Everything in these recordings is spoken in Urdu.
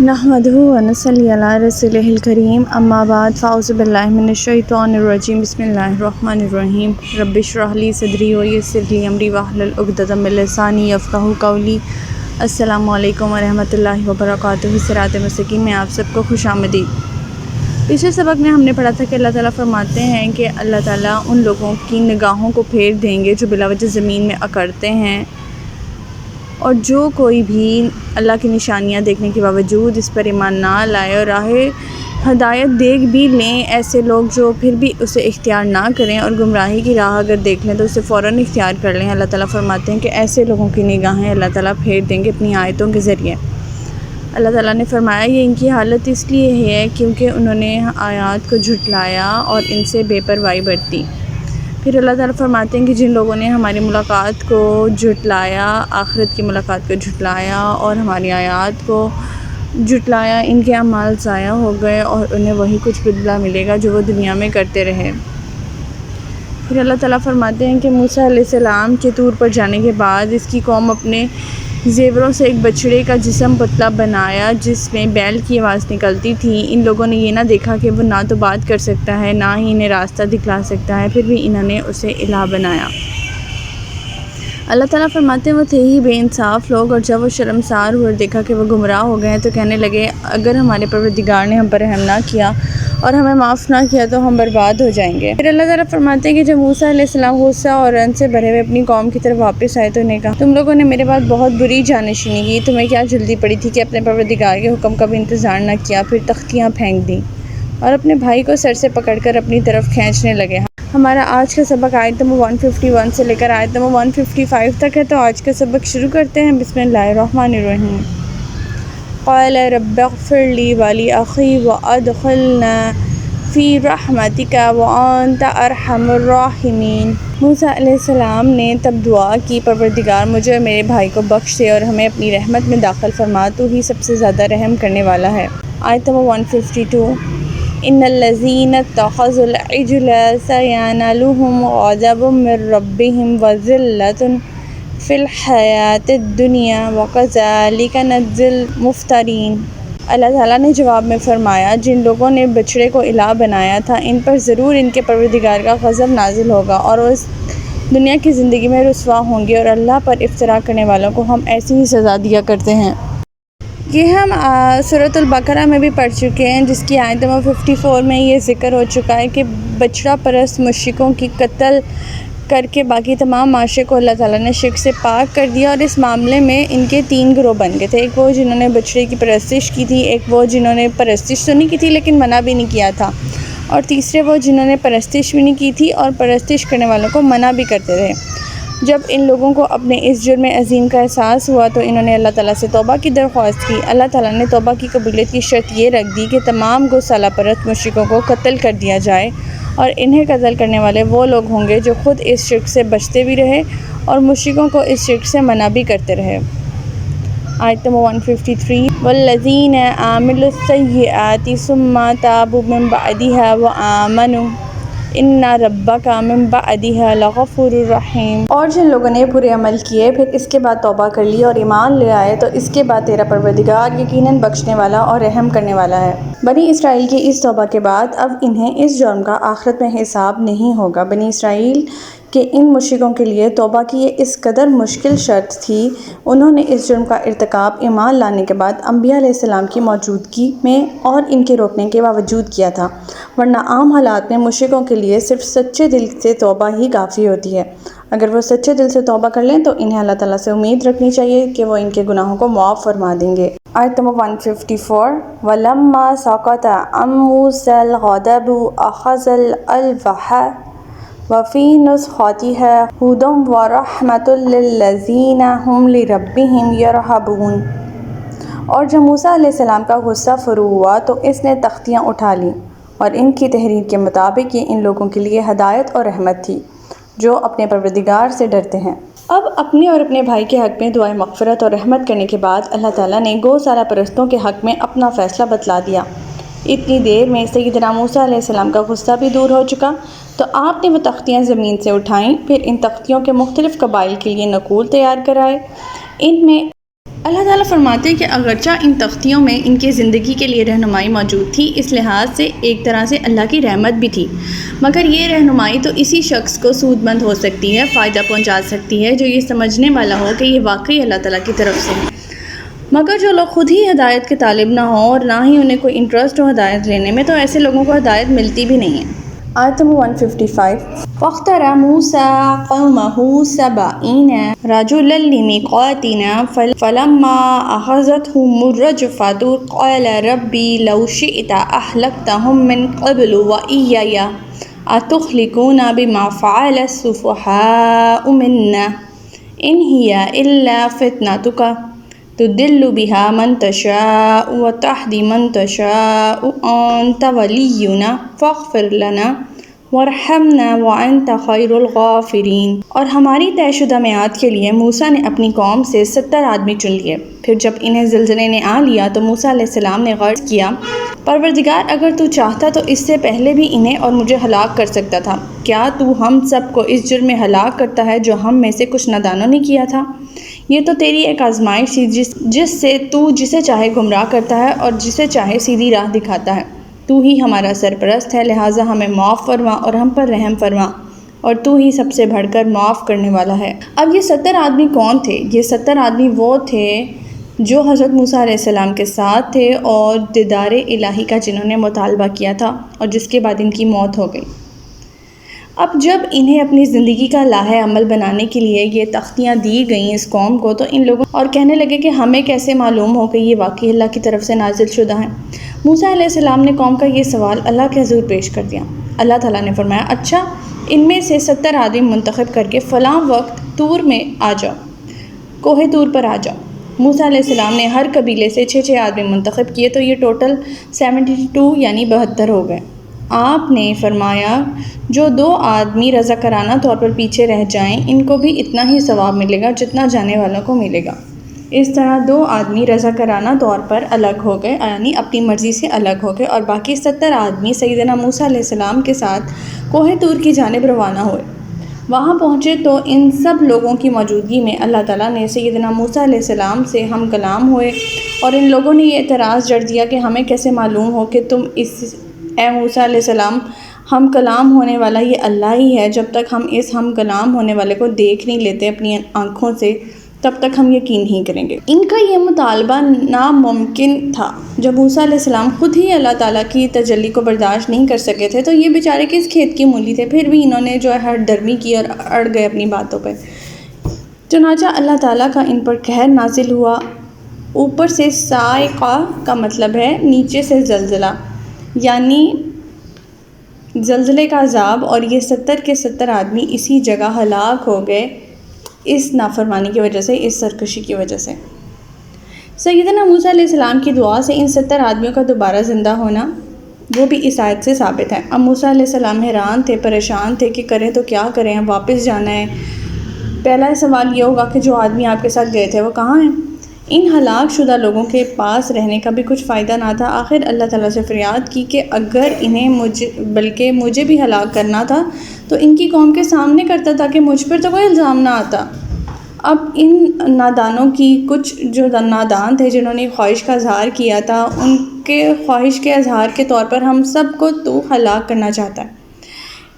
نحمدہ و نصلی علی رسولہ الکریم اما بعد فاعوذ باللہ من الشیطان الرجیم بسم اللہ الرحمن الرحیم رب اشرح لی صدری ویسر لی امری واحلل عقدۃ من لسانی یفقہوا قولی۔ السلام علیکم ورحمۃ اللہ وبرکاتہ۔ صراط مستقیم میں آپ سب کو خوش آمدید۔ پچھلے سبق میں ہم نے پڑھا تھا کہ اللہ تعالیٰ فرماتے ہیں کہ اللہ تعالیٰ ان لوگوں کی نگاہوں کو پھیر دیں گے جو بلا وجہ زمین میں اکڑتے ہیں، اور جو کوئی بھی اللہ کی نشانیاں دیکھنے کے باوجود اس پر ایمان نہ لائے اور راہ ہدایت دیکھ بھی لیں، ایسے لوگ جو پھر بھی اسے اختیار نہ کریں اور گمراہی کی راہ اگر دیکھ لیں تو اسے فوراً اختیار کر لیں، اللہ تعالیٰ فرماتے ہیں کہ ایسے لوگوں کی نگاہیں اللہ تعالیٰ پھیر دیں گے اپنی آیتوں کے ذریعے۔ اللہ تعالیٰ نے فرمایا یہ ان کی حالت اس لیے ہے کیونکہ انہوں نے آیات کو جھٹلایا اور ان سے بے پرواہی برتی۔ پھر اللہ تعالیٰ فرماتے ہیں کہ جن لوگوں نے ہماری ملاقات کو جھٹلایا، آخرت کی ملاقات کو جھٹلایا اور ہماری آیات کو جھٹلایا، ان کے اعمال ضائع ہو گئے اور انہیں وہی کچھ بدلہ ملے گا جو وہ دنیا میں کرتے رہے۔ پھر اللہ تعالیٰ فرماتے ہیں کہ موسیٰ علیہ السلام کے طور پر جانے کے بعد اس کی قوم اپنے زیوروں سے ایک بچڑے کا جسم پتلا بنایا جس میں بیل کی آواز نکلتی تھی۔ ان لوگوں نے یہ نہ دیکھا کہ وہ نہ تو بات کر سکتا ہے نہ ہی انہیں راستہ دکھلا سکتا ہے، پھر بھی انہوں نے اسے الہ بنایا۔ اللہ تعالیٰ فرماتے ہیں وہ تھے ہی بے انصاف لوگ، اور جب وہ شرمسار ہوئے اور دیکھا کہ وہ گمراہ ہو گئے تو کہنے لگے اگر ہمارے پروردگار نے ہم پر رحم نہ کیا اور ہمیں معاف نہ کیا تو ہم برباد ہو جائیں گے۔ پھر اللہ تعالیٰ فرماتے ہیں کہ جب موسیٰ علیہ السلام غصہ اور رن سے بھرے ہوئے اپنی قوم کی طرف واپس آئے تو انہیں کہا تم لوگوں نے میرے بعد بہت بری جانشینی کی، تمہیں کیا جلدی پڑی تھی کہ اپنے پروردگار کے حکم کا بھی انتظار نہ کیا، پھر تختیاں پھینک دیں اور اپنے بھائی کو سر سے پکڑ کر اپنی طرف کھینچنے لگے۔ ہمارا آج کا سبق آیت نمبر 151 سے لے کر آیت نمبر 155 تک ہے، تو آج کا سبق شروع کرتے ہیں۔ بسم اللہ الرحمن الرحیم۔ قال رب اغفر لی ولی وادخلنا فی رحمتک وانت ارحم الراحمین۔ موسیٰ علیہ السلام نے تب دعا کی پروردگار مجھے اور میرے بھائی کو بخش دے اور ہمیں اپنی رحمت میں داخل فرما، تو ہی سب سے زیادہ رحم کرنے والا ہے۔ آیت نمبر 152۔ ان الذین اتخذوا العجل سینالهم غضب من ربهم وذلۃ فی الحیاۃ الدنیا وکذلک نجزی المفترین۔ اللہ تعالیٰ نے جواب میں فرمایا جن لوگوں نے بچڑے کو الہ بنایا تھا ان پر ضرور ان کے پروردگار کا غضب نازل ہوگا اور وہ اس دنیا کی زندگی میں رسوا ہوں گے، اور اللہ پر افطرا کرنے والوں کو ہم ایسی ہی سزا دیا کرتے ہیں۔ یہ ہم سورۃ البقرہ میں بھی پڑھ چکے ہیں، جس کی آیت نمبر 54 میں یہ ذکر ہو چکا ہے کہ بچڑا پرست مشرکوں کی قتل کر کے باقی تمام معاشرے کو اللہ تعالیٰ نے شرک سے پاک کر دیا، اور اس معاملے میں ان کے 3 گروہ بن گئے تھے۔ ایک وہ جنہوں نے بچڑے کی پرستش کی تھی، ایک وہ جنہوں نے پرستش تو نہیں کی تھی لیکن منع بھی نہیں کیا تھا، اور تیسرے وہ جنہوں نے پرستش بھی نہیں کی تھی اور پرستش کرنے والوں کو منع بھی کرتے رہے۔ جب ان لوگوں کو اپنے اس جرم عظیم کا احساس ہوا تو انہوں نے اللہ تعالیٰ سے توبہ کی درخواست کی۔ اللہ تعالیٰ نے توبہ کی قبولیت کی شرط یہ رکھ دی کہ تمام گوسالہ پرست مشرکوں کو قتل کر دیا جائے، اور انہیں قتل کرنے والے وہ لوگ ہوں گے جو خود اس شرک سے بچتے بھی رہے اور مشرکوں کو اس شرک سے منع بھی کرتے رہے۔ آیت نمبر 153۔ والذین عملوا السیئات ثم تابوا من بعدها وآمنوا ان ربک من بعدها لغفور رحیم۔ اور جن لوگوں نے برے عمل کیے پھر اس کے بعد توبہ کر لی اور ایمان لے آئے تو اس کے بعد تیرا پروردگار یقیناً بخشنے والا اور رحم کرنے والا ہے۔ بنی اسرائیل کی اس توبہ کے بعد اب انہیں اس جرم کا آخرت میں حساب نہیں ہوگا۔ بنی اسرائیل کہ ان مشرکوں کے لیے توبہ کی یہ اس قدر مشکل شرط تھی، انہوں نے اس جرم کا ارتکاب ایمان لانے کے بعد انبیاء علیہ السلام کی موجودگی میں اور ان کے روکنے کے باوجود کیا تھا، ورنہ عام حالات میں مشرکوں کے لیے صرف سچے دل سے توبہ ہی کافی ہوتی ہے۔ اگر وہ سچے دل سے توبہ کر لیں تو انہیں اللہ تعالیٰ سے امید رکھنی چاہیے کہ وہ ان کے گناہوں کو معاف فرما دیں گے۔ آیت نمبر 154۔ وَلَمَّا سَقَطَ عَن مُوسَى الْغَضَبُ أَخَذَ الْأَلْوَاحَ وَفِي نُسْخَتِهَا هُدًى وَرَحْمَةٌ لِّلَّذِينَ هُمْ لِرَبِّهِمْ يَرْهَبُونَ۔ اور جب موسیٰ علیہ السلام کا غصہ فرو ہوا تو اس نے تختیاں اٹھا لیں، اور ان کی تحریر کے مطابق یہ ان لوگوں کے لیے ہدایت اور رحمت تھی جو اپنے پروردگار سے ڈرتے ہیں۔ اب اپنے اور اپنے بھائی کے حق میں دعائے مغفرت اور رحمت کرنے کے بعد اللہ تعالیٰ نے گوسالہ پرستوں کے حق میں اپنا فیصلہ بتلا دیا۔ اتنی دیر میں سیدنا موسیٰ علیہ السلام کا غصہ بھی دور ہو چکا، تو آپ نے وہ تختیاں زمین سے اٹھائیں، پھر ان تختیوں کے مختلف قبائل کے لیے نقول تیار کرائے، ان میں اللہ تعالیٰ فرماتے ہیں کہ اگرچہ ان تختیوں میں ان کے زندگی کے لیے رہنمائی موجود تھی، اس لحاظ سے ایک طرح سے اللہ کی رحمت بھی تھی، مگر یہ رہنمائی تو اسی شخص کو سود مند ہو سکتی ہے، فائدہ پہنچا سکتی ہے جو یہ سمجھنے والا ہو کہ یہ واقعی اللہ تعالیٰ کی طرف سے ہے۔ مگر جو لوگ خود ہی ہدایت کے طالب نہ ہوں اور نہ ہی انہیں کوئی انٹرسٹ ہو ہدایت لینے میں، تو ایسے لوگوں کو ہدایت ملتی بھی نہیں ہے۔ آیت نمبر 155 فاختر موسیٰ قومہ 70 رجلا لمیقاتنا فلما أخذتهم الرجفة قال ربي لو شئت أهلكتهم من قبل وإياي أتهلكنا بما فعل السفهاء منا إن هي إلا فتنتك تدل بها من تشاء وتهدي من تشاء أنت ولينا فاغفر لنا وارحمنا وأنت خير الغافرين۔ اور ہماری طے شدہ میعاد کے لیے موسیٰ نے اپنی قوم سے 70 آدمی چن لیے۔ پھر جب انہیں زلزلے نے آ لیا تو موسیٰ علیہ السلام نے غرض کیا، پروردگار اگر تو چاہتا تو اس سے پہلے بھی انہیں اور مجھے ہلاک کر سکتا تھا، کیا تو ہم سب کو اس جرم میں ہلاک کرتا ہے جو ہم میں سے کچھ نادانوں نے کیا تھا؟ یہ تو تیری ایک آزمائش تھی جس سے تو جسے چاہے گمراہ کرتا ہے اور جسے چاہے سیدھی راہ دکھاتا ہے۔ تو ہی ہمارا سرپرست ہے، لہٰذا ہمیں معاف فرما اور ہم پر رحم فرما، اور تو ہی سب سے بڑھ کر معاف کرنے والا ہے۔ اب یہ 70 آدمی کون تھے؟ یہ 70 آدمی وہ تھے جو حضرت موسیٰ علیہ السلام کے ساتھ تھے اور دیدار الہی کا جنہوں نے مطالبہ کیا تھا اور جس کے بعد ان کی موت ہو گئی۔ اب جب انہیں اپنی زندگی کا لاہے عمل بنانے کے لیے یہ تختیاں دی گئیں اس قوم کو، تو ان لوگوں اور کہنے لگے کہ ہمیں کیسے معلوم ہو کہ یہ واقعی اللہ کی طرف سے نازل شدہ ہیں۔ موسیٰ علیہ السلام نے قوم کا یہ سوال اللہ کے حضور پیش کر دیا۔ اللہ تعالیٰ نے فرمایا، اچھا ان میں سے 70 آدمی منتخب کر کے فلاں وقت طور میں آ جاؤ، کوہ طور پر آ جاؤ۔ موسیٰ علیہ السلام نے ہر قبیلے سے 6 آدمی منتخب کیے، تو یہ ٹوٹل 72 یعنی 72 ہو گئے۔ آپ نے فرمایا جو 2 آدمی رضاکارانہ طور پر پیچھے رہ جائیں ان کو بھی اتنا ہی ثواب ملے گا جتنا جانے والوں کو ملے گا۔ اس طرح 2 آدمی رضاکارانہ طور پر الگ ہو گئے، یعنی اپنی مرضی سے الگ ہو گئے، اور باقی 70 آدمی سیدنا موسیٰ علیہ السلام کے ساتھ کوہ طور کی جانب روانہ ہوئے۔ وہاں پہنچے تو ان سب لوگوں کی موجودگی میں اللہ تعالیٰ نے سیدنا موسیٰ علیہ السلام سے ہم کلام ہوئے، اور ان لوگوں نے یہ اعتراض جڑ دیا کہ ہمیں کیسے معلوم ہو کہ تم اے موسیٰ علیہ السلام ہم کلام ہونے والا یہ اللہ ہی ہے، جب تک ہم اس ہم کلام ہونے والے کو دیکھ نہیں لیتے اپنی آنکھوں سے تب تک ہم یقین نہیں کریں گے۔ ان کا یہ مطالبہ ناممکن تھا۔ جب موسیٰ علیہ السلام خود ہی اللہ تعالیٰ کی تجلی کو برداشت نہیں کر سکے تھے تو یہ بیچارے کس کھیت کی مولی تھے؟ پھر بھی انہوں نے جو ہے ہٹ درمی کی اور اڑ گئے اپنی باتوں پہ۔ چنانچہ اللہ تعالیٰ کا ان پر قہر نازل ہوا۔ اوپر سے صاعقہ کا مطلب ہے نیچے سے زلزلہ، یعنی زلزلے کا عذاب، اور یہ 70 کے 70 آدمی اسی جگہ ہلاک ہو گئے اس نافرمانی کی وجہ سے، اس سرکشی کی وجہ سے۔ سیدنا موسیٰ علیہ السلام کی دعا سے ان 70 آدمیوں کا دوبارہ زندہ ہونا وہ بھی اس آیت سے ثابت ہے۔ اب موسیٰ علیہ السلام حیران تھے، پریشان تھے کہ کریں تو کیا کریں، واپس جانا ہے۔ پہلا سوال یہ ہوگا کہ جو آدمی آپ کے ساتھ گئے تھے وہ کہاں ہیں؟ ان ہلاک شدہ لوگوں کے پاس رہنے کا بھی کچھ فائدہ نہ تھا۔ آخر اللہ تعالیٰ سے فریاد کی کہ اگر انہیں بلکہ مجھے بھی ہلاک کرنا تھا تو ان کی قوم کے سامنے کرتا تاکہ مجھ پر تو کوئی الزام نہ آتا۔ اب ان نادانوں کی کچھ جو نادان تھے جنہوں نے خواہش کا اظہار کیا تھا، ان کے خواہش کے اظہار کے طور پر ہم سب کو تو ہلاک کرنا چاہتا ہے۔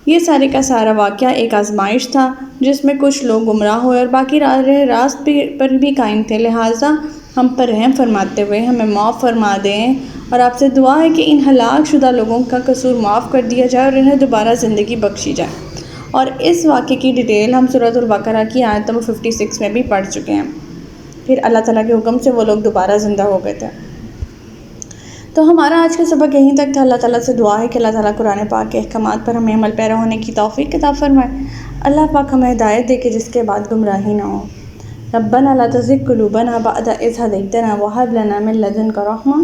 یہ سارے کا سارا واقعہ ایک آزمائش تھا جس میں کچھ لوگ گمراہ ہوئے اور باقی راست پر بھی قائم تھے، لہٰذا ہم پر رحم فرماتے ہوئے ہمیں معاف فرما دیں، اور آپ سے دعا ہے کہ ان ہلاک شدہ لوگوں کا قصور معاف کر دیا جائے اور انہیں دوبارہ زندگی بخشی جائے۔ اور اس واقعے کی ڈیٹیل ہم سورۃ البقرہ کی آیت نمبر 56 میں بھی پڑھ چکے ہیں۔ پھر اللہ تعالیٰ کے حکم سے وہ لوگ دوبارہ زندہ ہو گئے تھے۔ تو ہمارا آج کا سبق یہیں تک تھا۔ اللہ تعالیٰ سے دعا ہے کہ اللہ تعالیٰ قرآن پاک کے احکامات پر ہمیں عمل پیرا ہونے کی توفیق عطا فرمائے۔ اللہ پاک ہمیں ہدایت دے کہ جس کے بعد گمراہی نہ ہو۔ ربنا لا تزغ قلوبنا بعد إذ هديتنا وهب لنا من لدنك رحمة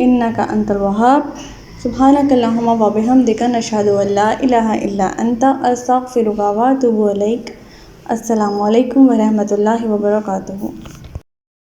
إنك أنت الوهاب سبحانك اللهم وبحمدك نشهد أن لا إله إلا أنت أستغفرك وأتوب إليك۔ السلام علیکم ورحمۃ اللہ وبرکاتہ۔